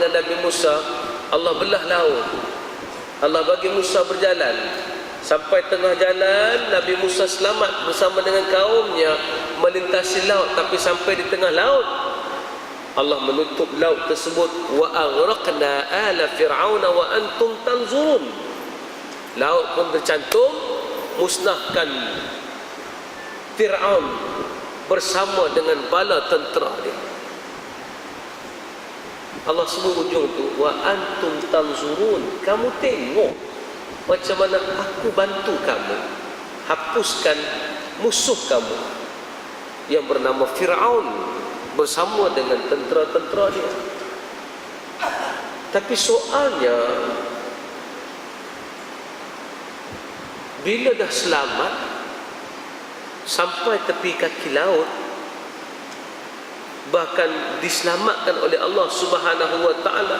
dengan Nabi Musa, Allah belah laut. Allah bagi Musa berjalan. Sampai tengah jalan, Nabi Musa selamat bersama dengan kaumnya melintasi laut. Tapi sampai di tengah laut, Allah menutup laut tersebut. Wa aghraqna ala fir'auna wa antum tanzurun. Laut pun tercantum, musnahkan Fir'aun bersama dengan bala tentera dia. Allah sebut ujung tu, wa antum tanzurun. Kamu tengok macam mana aku bantu kamu hapuskan musuh kamu yang bernama Fir'aun bersama dengan tentera-tentera dia. Tapi soalnya, bila dah selamat sampai tepi kaki laut, bahkan diselamatkan oleh Allah Subhanahu wa taala,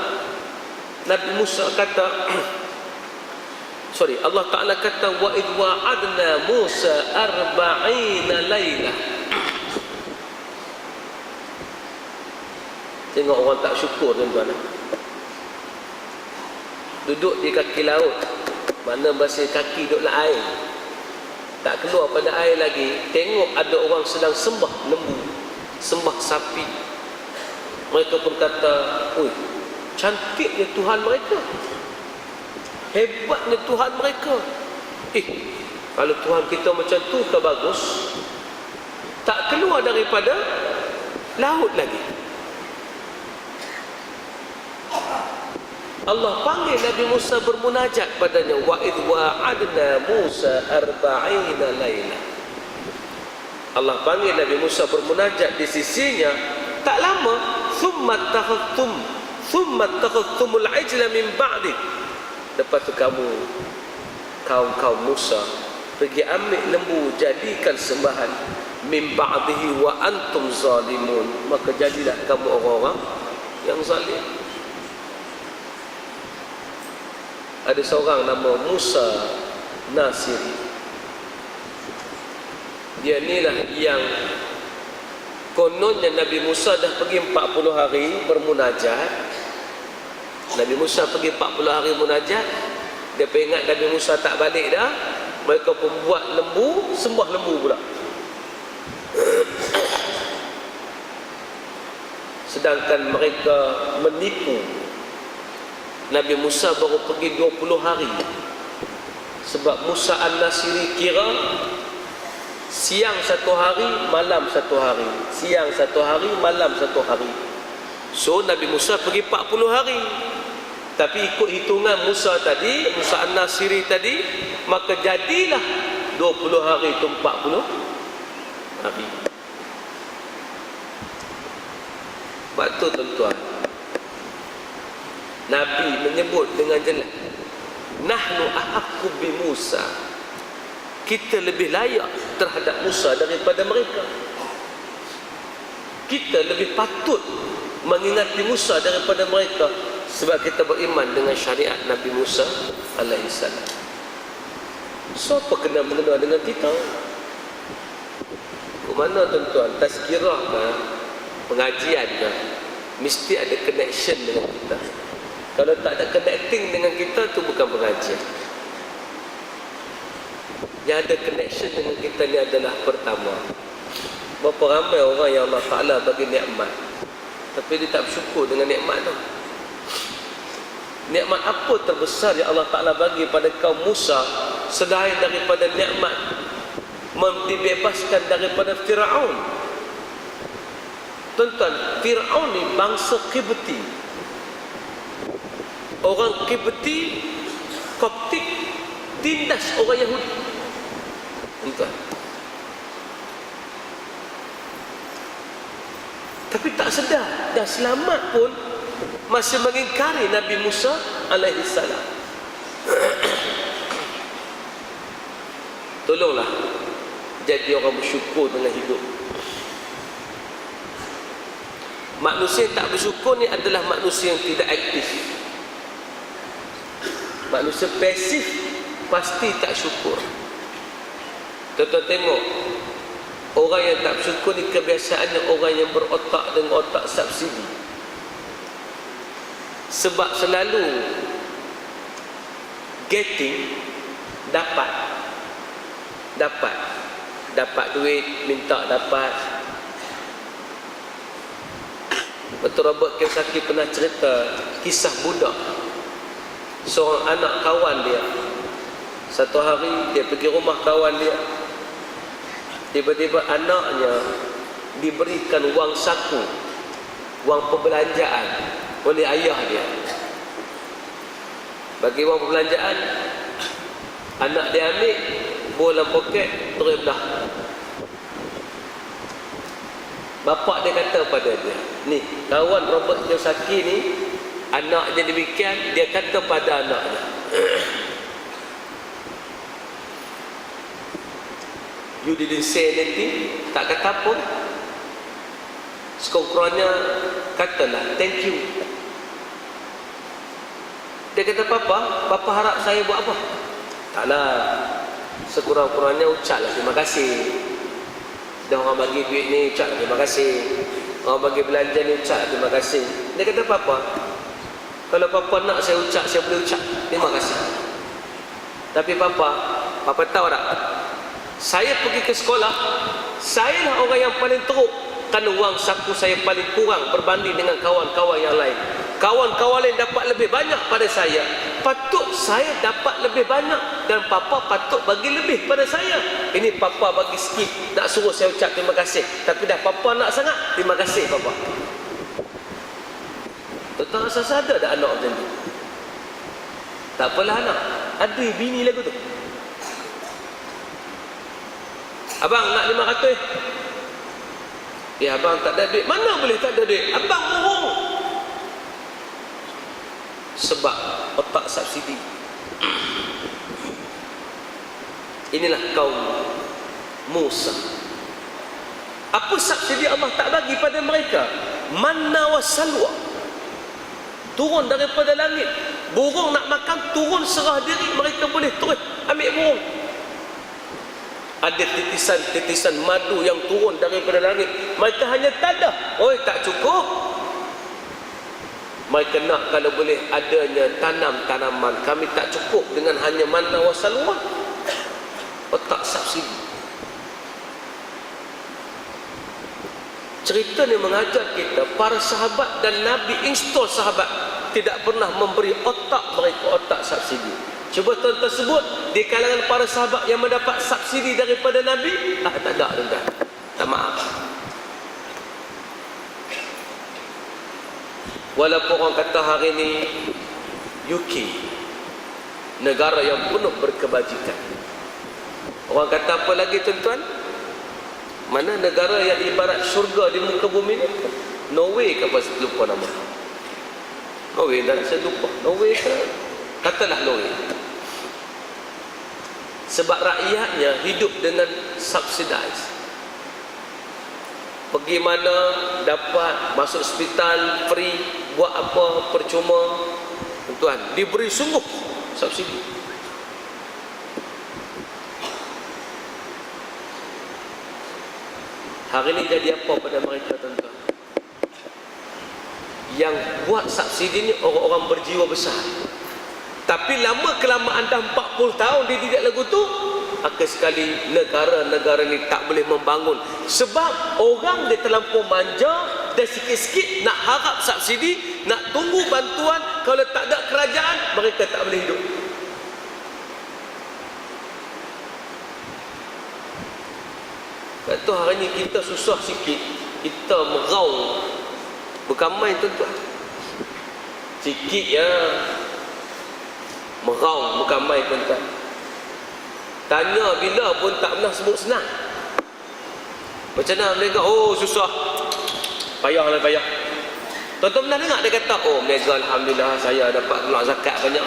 Nabi Musa kata Allah Taala kata, wa id wa'adna Musa 40 lailah. Tengok orang tak syukur, tuan-tuan. Duduk di kaki laut, mana bahasa kaki duduklah air, tak keluar pada air lagi. Tengok ada orang sedang sembah lembu, sembah sapi. Mereka pun kata, oi, cantiknya Tuhan mereka, hebatnya Tuhan mereka. Kalau Tuhan kita macam tu ke bagus. Tak keluar daripada laut lagi. Allah panggil Nabi Musa bermunajat padanya, wa id wa'adna Musa 40 lailah. Allah panggil Nabi Musa bermunajat di sisinya. Tak lama, thumma takhadhtumul ijla min ba'di. Lepas tu kaum Musa pergi ambil lembu, jadikan sembahan, min ba'dihi wa antum zalimun. Maka jadilah kamu orang-orang yang zalim. Ada seorang nama Musa Nasiri. Dia inilah yang kononnya Nabi Musa dah pergi 40 hari bermunajat. Nabi Musa pergi 40 hari munajat. Dia ingat Nabi Musa tak balik dah. Mereka pun buat lembu, sembah lembu pula. Sedangkan mereka menipu. Nabi Musa baru pergi 20 hari. Sebab Musa An-Nasiri kira siang 1 hari, malam 1 hari. Siang 1 hari, malam 1 hari. So Nabi Musa pergi 40 hari. Tapi ikut hitungan Musa tadi, Musa An-Nasiri tadi, maka jadilah 20 hari itu 40 hari. Sebab tu tuan-tuan, Nabi menyebut dengan jelas, nahnu ahaqqu bi Musa. Kita lebih layak terhadap Musa daripada mereka. Kita lebih patut mengingati Musa daripada mereka, sebab kita beriman dengan syariat Nabi Musa alaihissalam. Siapa kena mengenal dengan kita? Ke mana tuan-tuan? Tazkirah ke, pengajian ke, mesti ada connection dengan kita. Kalau tak ada connecting dengan kita, tu bukan pengajian. Yang ada connection dengan kita ni adalah pertama, berapa ramai orang yang Allah Ta'ala bagi nikmat, tapi dia tak bersyukur dengan nikmat tu. Nikmat apa terbesar yang Allah Ta'ala bagi pada kaum Musa selain daripada nikmat dibebaskan daripada Fir'aun? Tuan-tuan, Fir'aun ni bangsa Qibti. Orang Qibti, Koptik, tindas orang Yahudi. Tuan-tuan, tapi tak sedar, dah selamat pun masih mengingkari Nabi Musa alaihissalam. Tolonglah jadi orang bersyukur dengan hidup. Manusia yang tak bersyukur ni adalah manusia yang tidak aktif. Manusia pasif pasti tak syukur. Tuan-tuan tengok, orang yang tak bersyukur ni kebiasaannya orang yang berotak dengan otak subsidi. Sebab selalu getting, dapat duit, minta dapat. Betul, Robert Kiyosaki pernah cerita kisah budak. Seorang anak kawan dia, satu hari dia pergi rumah kawan dia. Tiba-tiba anaknya diberikan wang saku, wang perbelanjaan oleh ayah dia. Bagi wang perbelanjaan, anak dia ambil, bola poket, terus belah. Bapak dia kata pada dia, ni kawan Robert Kiyosaki ni, anak dia demikian, dia kata pada anaknya, you didn't say anything, tak kata apa, sekurang-kurangnya katalah thank you. Dia kata, Papa harap saya buat apa? Taklah, sekurang-kurangnya ucaplah terima kasih. Dah orang bagi duit ni, ucaplah terima kasih. Orang bagi belanja ni, ucaplah terima kasih. Dia kata, Papa, kalau Papa nak saya ucap, saya boleh ucap terima kasih. Tapi Papa tahu tak, saya pergi ke sekolah, saya lah orang yang paling teruk, kerana wang saku saya paling kurang berbanding dengan kawan-kawan yang lain. Kawan-kawan lain dapat lebih banyak pada saya, patut saya dapat lebih banyak, dan Papa patut bagi lebih pada saya. Ini Papa bagi sikit, nak suruh saya ucap terima kasih, tapi dah Papa nak sangat, terima kasih Papa. Tuan-tuan rasa sadar dah anak macam tu? Tak apalah anak, ada bini lagu tu. Abang nak 500. Ya abang tak ada duit. Mana boleh tak ada duit? Abang bohong. Sebab otak subsidi. Inilah kaum Musa. Apa subsidi Allah tak bagi pada mereka? Manna wa salwa, turun daripada langit. Burung nak makan, turun serah diri, mereka boleh terus ambil burung. Ada titisan-titisan madu yang turun daripada langit, mereka hanya tadah. Oi, tak cukup. Mereka nak kalau boleh adanya tanam-tanaman. Kami tak cukup dengan hanya manna wa salwa. Otak subsidi. Cerita ni mengajar kita, para sahabat dan Nabi install sahabat tidak pernah memberi otak mereka otak subsidi. Cuba tuan-tuan sebut di kalangan para sahabat yang mendapat subsidi daripada Nabi. Tak ada tuan-tuan. Tak maaf. Walaupun orang kata hari ini UK negara yang penuh berkebajikan. Orang kata apa lagi tuan-tuan? Mana negara yang ibarat syurga di muka bumi ni? Norway ke apa, lupa nama. Norway dah saya lupa. Norway ke? Katalah Norway. Sebab rakyatnya hidup dengan subsidized. Pergi mana dapat, masuk hospital free, buat apa percuma. Tuan, diberi sungguh subsidi. Hari ini jadi apa pada mereka tuan-tuan? Yang buat subsidi ni orang-orang berjiwa besar. Tapi lama kelamaan dah 40 tahun dia tidak lagu tu, akhir sekali negara-negara ni tak boleh membangun. Sebab orang dia terlampau manja, dan sikit-sikit nak harap subsidi, nak tunggu bantuan. Kalau tak ada kerajaan, mereka tak boleh hidup. Sebab tu hari ni kita susah sikit, kita meraung. Bukan main tuan-tuan. Sikit ya. Meraung bukan main tuan-tuan. Tanya bila pun tak pernah sebut senang. Macam mana mereka? Oh susah. Payahlah payah. Tuan-tuan pernah dengar dia kata, oh mereka alhamdulillah saya dapat keluar zakat banyak.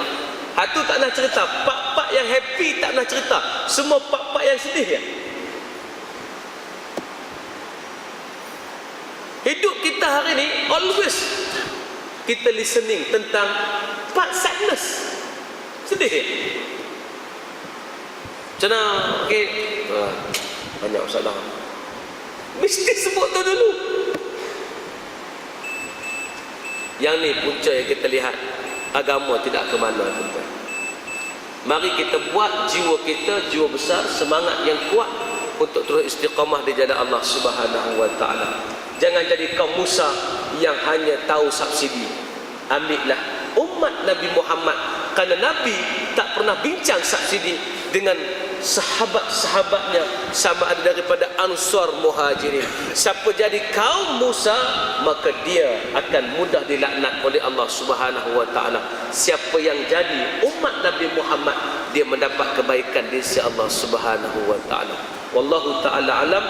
Itu tak nak cerita. Pak-pak yang happy tak nak cerita. Semua pak-pak yang sedih ya. Hidup kita hari ni always kita listening tentang part sadness. Sedih ya? Macam mana? Okay. Banyak masalah. Mesti sebut tu dulu. Yang ni punca yang kita lihat agama tidak ke mana, tuan-tuan. Mari kita buat jiwa kita, jiwa besar, semangat yang kuat untuk terus istiqamah di jalan Allah Subhanahu wa taala. Jangan jadi kaum Musa yang hanya tahu subsidi. Ambillah umat Nabi Muhammad, kerana Nabi tak pernah bincang subsidi dengan sahabat-sahabatnya, sama ada daripada Ansar Muhajirin. Siapa jadi kaum Musa, maka dia akan mudah dilaknat oleh Allah Subhanahu wa taala. Siapa yang jadi umat Nabi Muhammad, dia mendapat kebaikan di sisi Allah Subhanahu wa taala. Wallahu taala alam.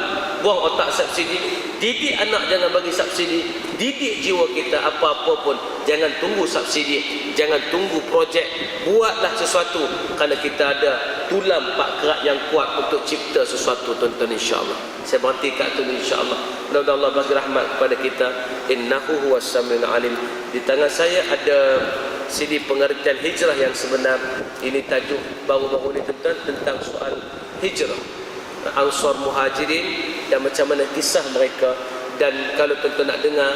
Buang otak subsidi, didik anak jangan bagi subsidi, didik jiwa kita apa-apa pun jangan tunggu subsidi, jangan tunggu projek, buatlah sesuatu, kerana kita ada tulang pak kerak yang kuat untuk cipta sesuatu, tuan-tuan, insya-Allah. Saya berhenti kat tu, insya-Allah. Mudah-mudahan Allah bagi rahmat kepada kita. Innahu huwas samiul alim. Di tangan saya ada CD pengertian hijrah yang sebenar. Ini tajuk baru-baru ni, tuan-tuan, tentang soal hijrah, Ansar Muhajirin dan macam mana kisah mereka. Dan kalau tuan-tuan nak dengar,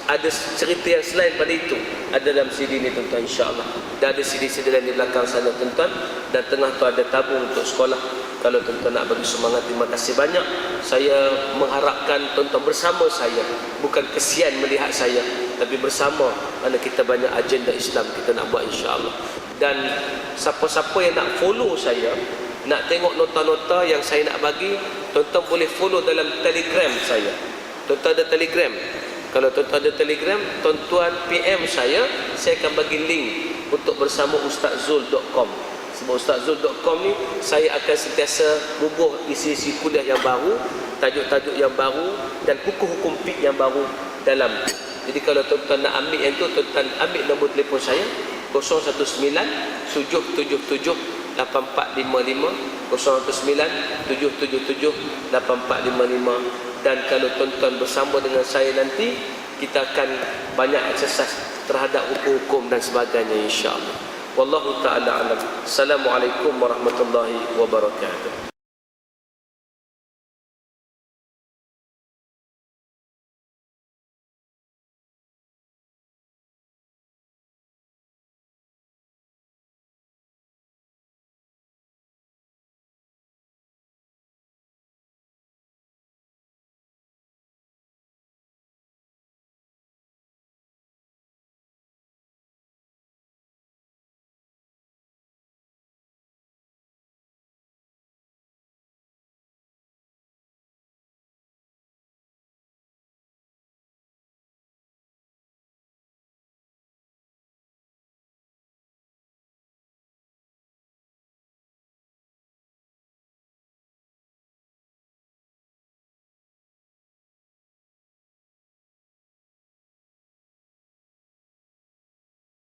ada cerita yang selain pada itu ada dalam CD ni, tuan-tuan, insya-Allah. Dan ada CD-CD lain di belakang sana, tuan-tuan. Dan tengah tu ada tabung untuk sekolah. Kalau tuan-tuan nak bagi semangat, terima kasih banyak. Saya mengharapkan tuan-tuan bersama saya, bukan kesian melihat saya, tapi bersama, kerana kita banyak agenda Islam kita nak buat, insya-Allah. Dan siapa-siapa yang nak follow saya, nak tengok nota-nota yang saya nak bagi, tuan-tuan boleh follow dalam Telegram saya. Tuan-tuan ada Telegram? Kalau tuan-tuan ada Telegram, tuan-tuan PM saya akan bagi link untuk bersama ustazzul.com. Sebab ustazzul.com ni, saya akan sentiasa bubuh isi-isi kuliah yang baru, tajuk-tajuk yang baru, dan hukum-hukum fiqh yang baru dalam. Jadi kalau tuan-tuan nak ambil yang tu, tuan-tuan ambil nombor telefon saya 019 777 8455, 019-777-8455. Dan kalau tuan-tuan bersama dengan saya nanti, kita akan banyak akses terhadap hukum-hukum dan sebagainya, insya-Allah. Wallahu ta'ala alam. Assalamualaikum warahmatullahi wabarakatuh.